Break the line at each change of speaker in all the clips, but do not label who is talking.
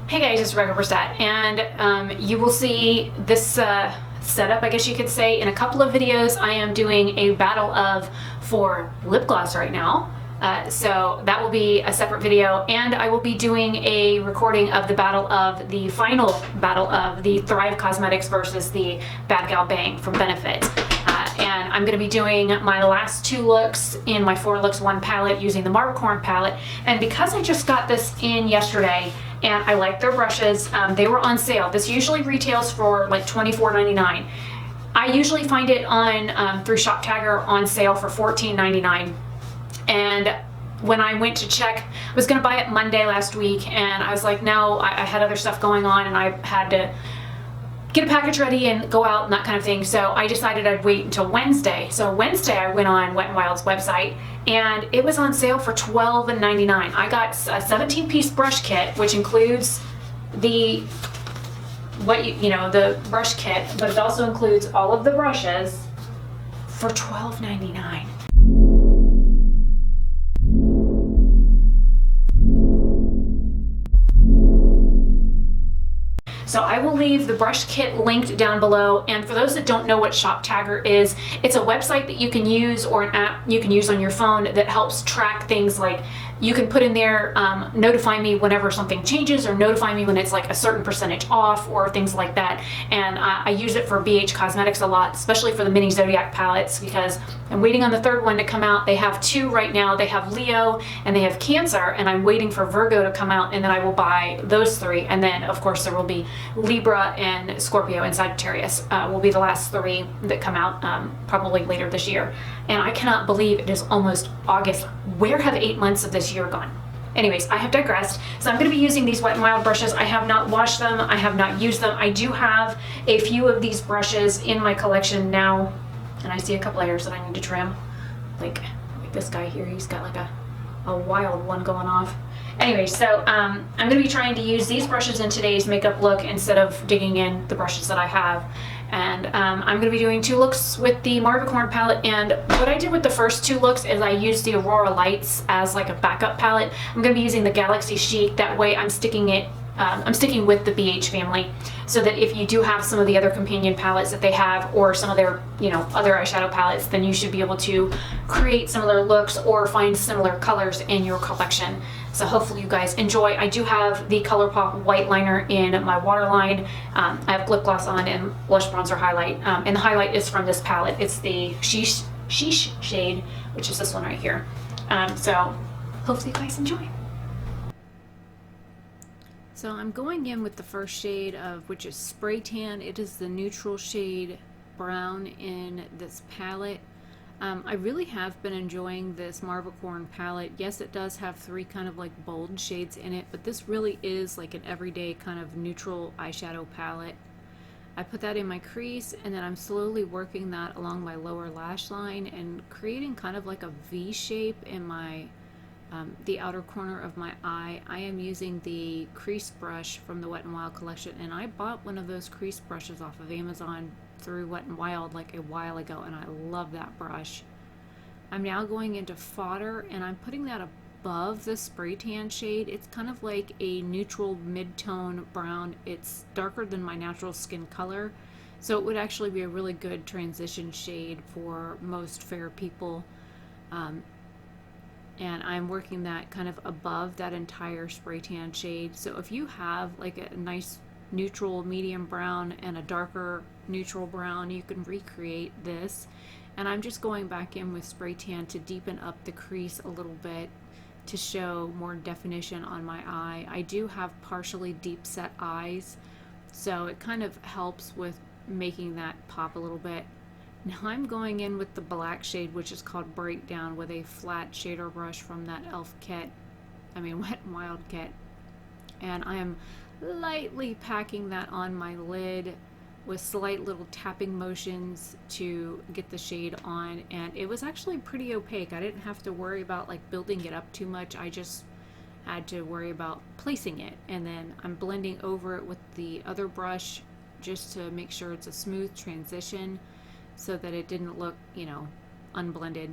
Hey guys, it's Oberstadt, and you will see this setup, I guess you could say, in a couple of videos. I am doing a battle of for lip gloss right now, so that will be a separate video, and I will be doing a recording of the final battle of the Thrive Cosmetics versus the Bad Gal Bang from Benefit. And I'm going to be doing my last two looks in my 4 Looks 1 palette using the Marvycorn palette. And because I just got this in yesterday and I like their brushes, they were on sale. This usually retails for like $24.99. I usually find it on through Shop Tagger on sale for $14.99. And when I went to check, I was going to buy it Monday last week, and I was like, no, I had other stuff going on and I had to get a package ready and go out and that kind of thing. So I decided I'd wait until Wednesday. So Wednesday I went on Wet n Wild's website and it was on sale for $12.99. I got a 17-piece brush kit, which includes the the brush kit, but it also includes all of the brushes for $12.99. So I will leave the brush kit linked down below. And for those that don't know what Shop Tagger is, it's a website that you can use, or an app you can use on your phone that helps track things. Like you can put in there, notify me whenever something changes, or notify me when it's like a certain percentage off or things like that. And I use it for BH Cosmetics a lot, especially for the mini Zodiac palettes, because I'm waiting on the third one to come out. They have 2 right now. They have Leo and they have Cancer, and I'm waiting for Virgo to come out, and then I will buy those 3. And then of course there will be Libra and Scorpio and Sagittarius will be the last 3 that come out probably later this year. And I cannot believe it is almost August. Where have 8 months of this year gone? Anyways, I have digressed. So I'm going to be using these Wet n Wild brushes. I have not washed them. I have not used them. I do have a few of these brushes in my collection now, and I see a couple of hairs that I need to trim. Like this guy here, he's got like a wild one going off. Anyway, so I'm going to be trying to use these brushes in today's makeup look instead of digging in the brushes that I have. And I'm going to be doing 2 looks with the Marvycorn palette. And what I did with the first 2 looks is I used the Aurora Lights as like a backup palette. I'm going to be using the Galaxy Chic. That way I'm sticking with the BH family, so that if you do have some of the other companion palettes that they have, or some of their other eyeshadow palettes, then you should be able to create similar looks or find similar colors in your collection. So hopefully you guys enjoy. I do have the ColourPop white liner in my waterline. I have lip gloss on and blush bronzer highlight, and the highlight is from this palette. It's the Sheesh shade, which is this one right here. So hopefully you guys enjoy. So I'm going in with the first shade which is Spray Tan. It is the neutral shade brown in this palette. I really have been enjoying this Marvycorn palette. Yes, it does have 3 kind of like bold shades in it, but this really is like an everyday kind of neutral eyeshadow palette. I put that in my crease, and then I'm slowly working that along my lower lash line and creating kind of like a V shape in my the outer corner of my eye. I am using the crease brush from the Wet n Wild collection, and I bought one of those crease brushes off of Amazon through Wet n Wild like a while ago, and I love that brush. I'm now going into Fodder, and I'm putting that above the Spray Tan shade. It's kind of like a neutral mid-tone brown. It's darker than my natural skin color, so it would actually be a really good transition shade for most fair people. And I'm working that kind of above that entire Spray Tan shade. So if you have like a nice neutral medium brown and a darker neutral brown, you can recreate this. And I'm just going back in with Spray Tan to deepen up the crease a little bit to show more definition on my eye. I do have partially deep set eyes, so it kind of helps with making that pop a little bit. Now I'm going in with the black shade, which is called Breakdown, with a flat shader brush from that Wet n Wild kit. And I am lightly packing that on my lid with slight little tapping motions to get the shade on. And it was actually pretty opaque. I didn't have to worry about like building it up too much. I just had to worry about placing it. And then I'm blending over it with the other brush just to make sure it's a smooth transition, so that it didn't look, unblended.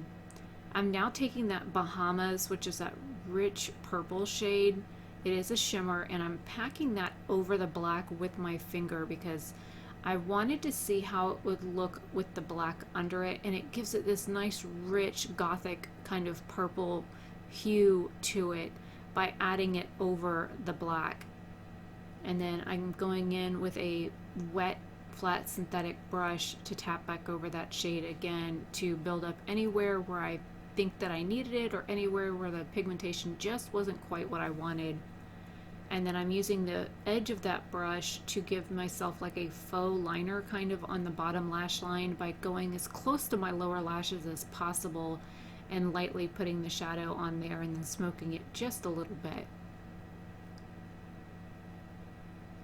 I'm now taking that Bahamas, which is that rich purple shade, It is a shimmer, and I'm packing that over the black with my finger because I wanted to see how it would look with the black under it, and it gives it this nice rich gothic kind of purple hue to it by adding it over the black. And then I'm going in with a wet flat synthetic brush to tap back over that shade again to build up anywhere where I think that I needed it, or anywhere where the pigmentation just wasn't quite what I wanted. And then I'm using the edge of that brush to give myself like a faux liner kind of on the bottom lash line by going as close to my lower lashes as possible and lightly putting the shadow on there and then smoking it just a little bit.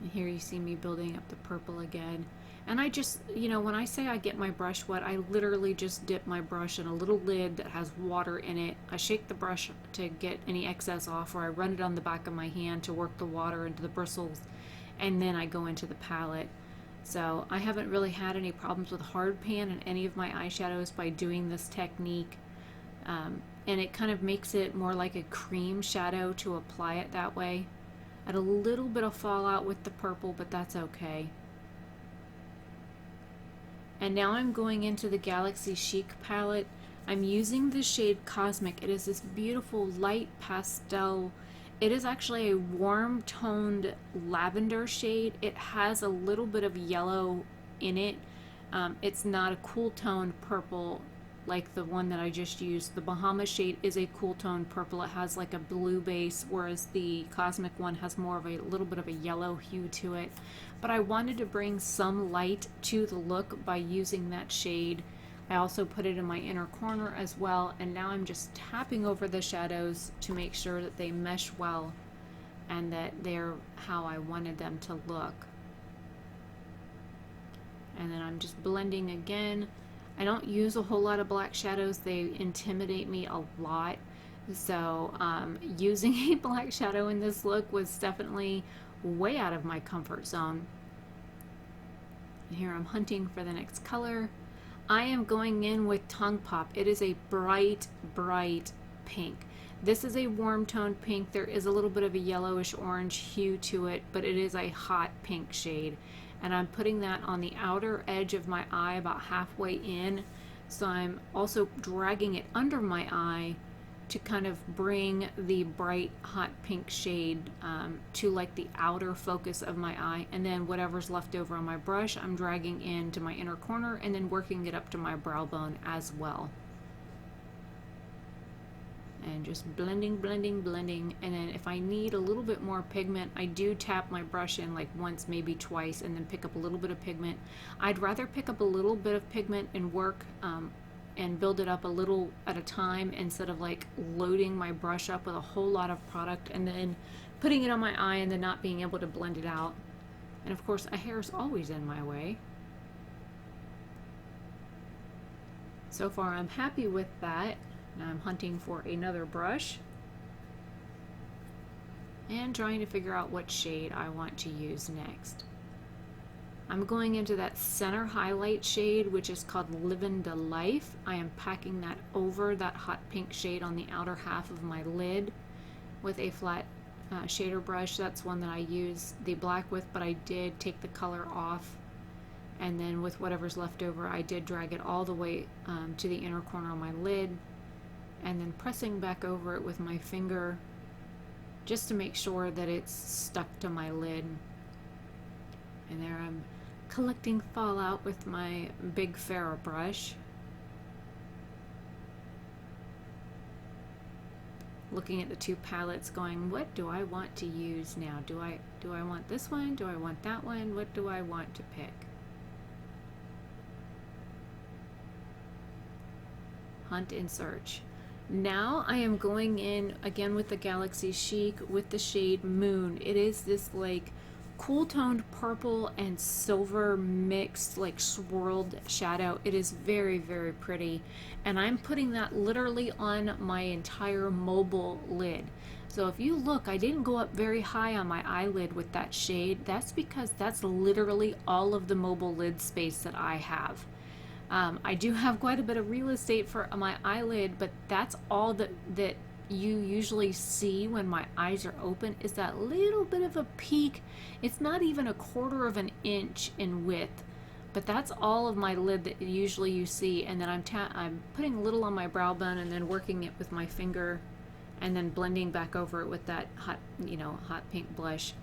And here you see me building up the purple again. And I just, you know, when I say I get my brush wet, I literally just dip my brush in a little lid that has water in it. I shake the brush to get any excess off, or I run it on the back of my hand to work the water into the bristles, and then I go into the palette. So I haven't really had any problems with hard pan in any of my eyeshadows by doing this technique. And it kind of makes it more like a cream shadow to apply it that way. I had a little bit of fallout with the purple, but that's okay. And now I'm going into the Galaxy Chic palette. I'm using the shade Cosmic. It is this beautiful light pastel. It is actually a warm toned lavender shade. It has a little bit of yellow in it. It's not a cool toned purple like the one that I just used. The Bahama shade is a cool toned purple. It has like a blue base, whereas the Cosmic one has more of a little bit of a yellow hue to it. But I wanted to bring some light to the look by using that shade. I also put it in my inner corner as well, and now I'm just tapping over the shadows to make sure that they mesh well and that they're how I wanted them to look. And then I'm just blending again. I don't use a whole lot of black shadows. They intimidate me a lot. So using a black shadow in this look was definitely way out of my comfort zone. And here I'm hunting for the next color. I am going in with Tongue Pop. It is a bright, bright pink. This is a warm toned pink. There is a little bit of a yellowish orange hue to it, but it is a hot pink shade. And I'm putting that on the outer edge of my eye about halfway in. So I'm also dragging it under my eye to kind of bring the bright hot pink shade to like the outer focus of my eye. And then whatever's left over on my brush, I'm dragging into my inner corner and then working it up to my brow bone as well. And just blending, blending, blending. And then if I need a little bit more pigment, I do tap my brush in like once, maybe twice, and then pick up a little bit of pigment. I'd rather pick up a little bit of pigment and work and build it up a little at a time instead of like loading my brush up with a whole lot of product and then putting it on my eye and then not being able to blend it out. And of course, a hair is always in my way. So far, I'm happy with that. Now I'm hunting for another brush and trying to figure out what shade I want to use next. I'm going into that center highlight shade, which is called Livin' the Life. I am packing that over that hot pink shade on the outer half of my lid with a flat shader brush. That's one that I use the black with, but I did take the color off. And then with whatever's left over, I did drag it all the way to the inner corner of my lid, and then pressing back over it with my finger just to make sure that it's stuck to my lid. And there I'm collecting fallout with my big Ferro brush. Looking at the two palettes going, what do I want to use now? Do I want this one? Do I want that one? What do I want to pick? Hunt and search. Now I am going in again with the Galaxy Chic with the shade Moon. It is this like cool toned purple and silver mixed, like swirled shadow. It is very, very pretty. And I'm putting that literally on my entire mobile lid. So if you look, I didn't go up very high on my eyelid with that shade. That's because that's literally all of the mobile lid space that I have. I do have quite a bit of real estate for my eyelid, but that's all that you usually see when my eyes are open is that little bit of a peak. It's not even a quarter of an inch in width, but that's all of my lid that usually you see. And then I'm putting a little on my brow bone and then working it with my finger and then blending back over it with that hot pink blush.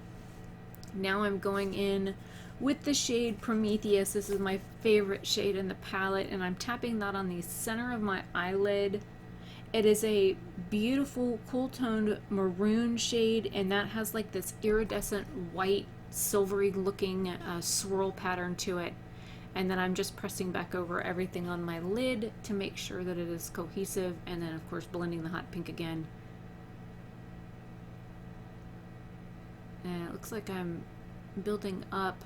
Now I'm going in with the shade Prometheus. This is my favorite shade in the palette, and I'm tapping that on the center of my eyelid. It is a beautiful cool toned maroon shade, and that has like this iridescent white silvery looking swirl pattern to it. And then I'm just pressing back over everything on my lid to make sure that it is cohesive, and then of course blending the hot pink again. And it looks like I'm building up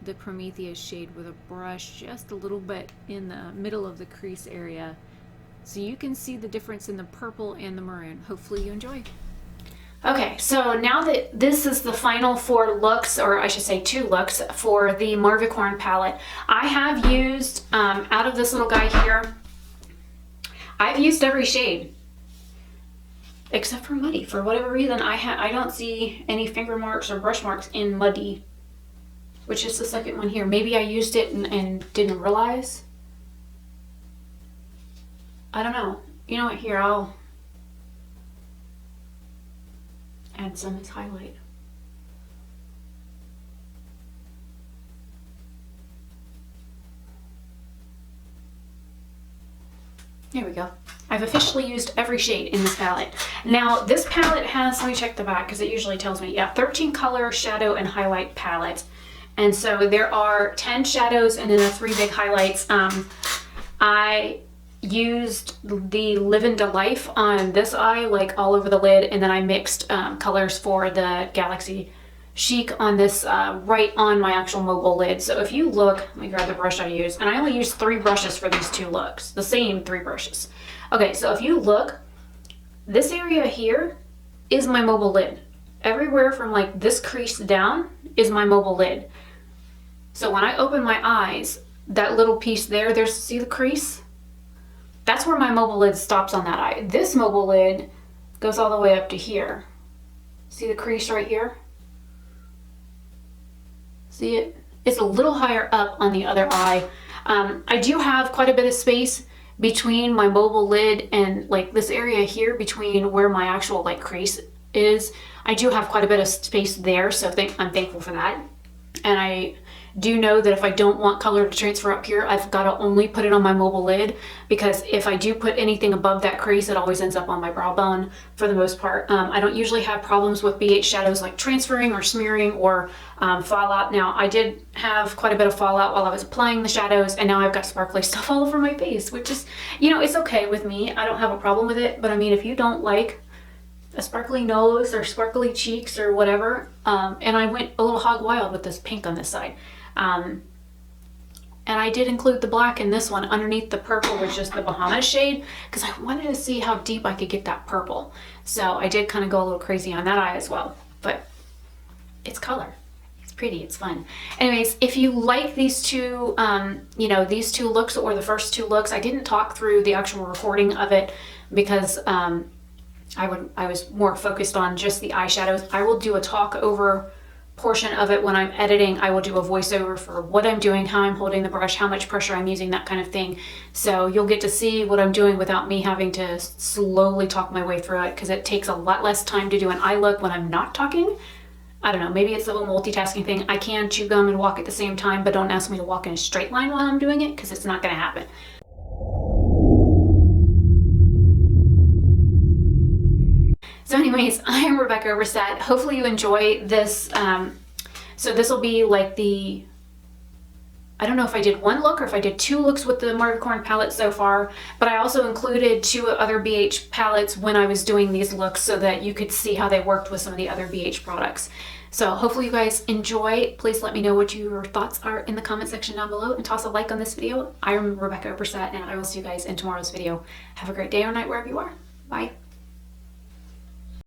the Prometheus shade with a brush just a little bit in the middle of the crease area, so you can see the difference in the purple and the maroon. Hopefully you enjoy. Okay, so now that this is the final 4 looks, or I should say 2 looks, for the Marvycorn palette, I have used, out of this little guy here, I've used every shade. Except for Muddy. For whatever reason, I don't see any finger marks or brush marks in Muddy, which is the second one here. Maybe I used it and didn't realize. I don't know. You know what? Here, I'll add some as highlight. There we go. I've officially used every shade in this palette. Now, this palette has, let me check the back because it usually tells me, yeah, 13 color shadow and highlight palette. And so there are 10 shadows and then the 3 big highlights. I used the Live into Life on this eye, like all over the lid, and then I mixed colors for the Galaxy Chic on this right on my actual mobile lid. So if you look, let me grab the brush I used, and I only used 3 brushes for these 2 looks, the same 3 brushes. Okay, so if you look, this area here is my mobile lid. Everywhere from like this crease down is my mobile lid. So when I open my eyes, that little piece there, see the crease? That's where my mobile lid stops on that eye. This mobile lid goes all the way up to here. See the crease right here? See it? It's a little higher up on the other eye. I do have quite a bit of space between my mobile lid and like this area here between where my actual like crease is. I do have quite a bit of space there, so I'm thankful for that. And I do know that if I don't want color to transfer up here, I've got to only put it on my mobile lid, because if I do put anything above that crease, it always ends up on my brow bone for the most part. I don't usually have problems with BH shadows like transferring or smearing or fallout. Now, I did have quite a bit of fallout while I was applying the shadows, and now I've got sparkly stuff all over my face, which is, you know, it's okay with me. I don't have a problem with it, but I mean, if you don't like a sparkly nose or sparkly cheeks or whatever, and I went a little hog wild with this pink on this side. And I did include the black in this one underneath the purple, which is the Bahamas shade, because I wanted to see how deep I could get that purple. So I did kind of go a little crazy on that eye as well, but it's color. It's pretty, it's fun. Anyways, if you like these 2, you know, these 2 looks or the first 2 looks, I didn't talk through the actual recording of it because I was more focused on just the eyeshadows. I will do a talk over portion of it when I'm editing. I will do a voiceover for what I'm doing, how I'm holding the brush, how much pressure I'm using, that kind of thing. So you'll get to see what I'm doing without me having to slowly talk my way through it, because it takes a lot less time to do an eye look when I'm not talking. I don't know, maybe it's the whole multitasking thing. I can chew gum and walk at the same time, but don't ask me to walk in a straight line while I'm doing it, because it's not going to happen. So anyways, I am Rebecca Oberstadt. Hopefully you enjoy this. So this will be like the, I don't know if I did 1 look or if I did 2 looks with the Marvycorn palette so far, but I also included 2 other BH palettes when I was doing these looks so that you could see how they worked with some of the other BH products. So hopefully you guys enjoy. Please let me know what your thoughts are in the comment section down below, and toss a like on this video. I am Rebecca Oberstadt, and I will see you guys in tomorrow's video. Have a great day or night wherever you are. Bye.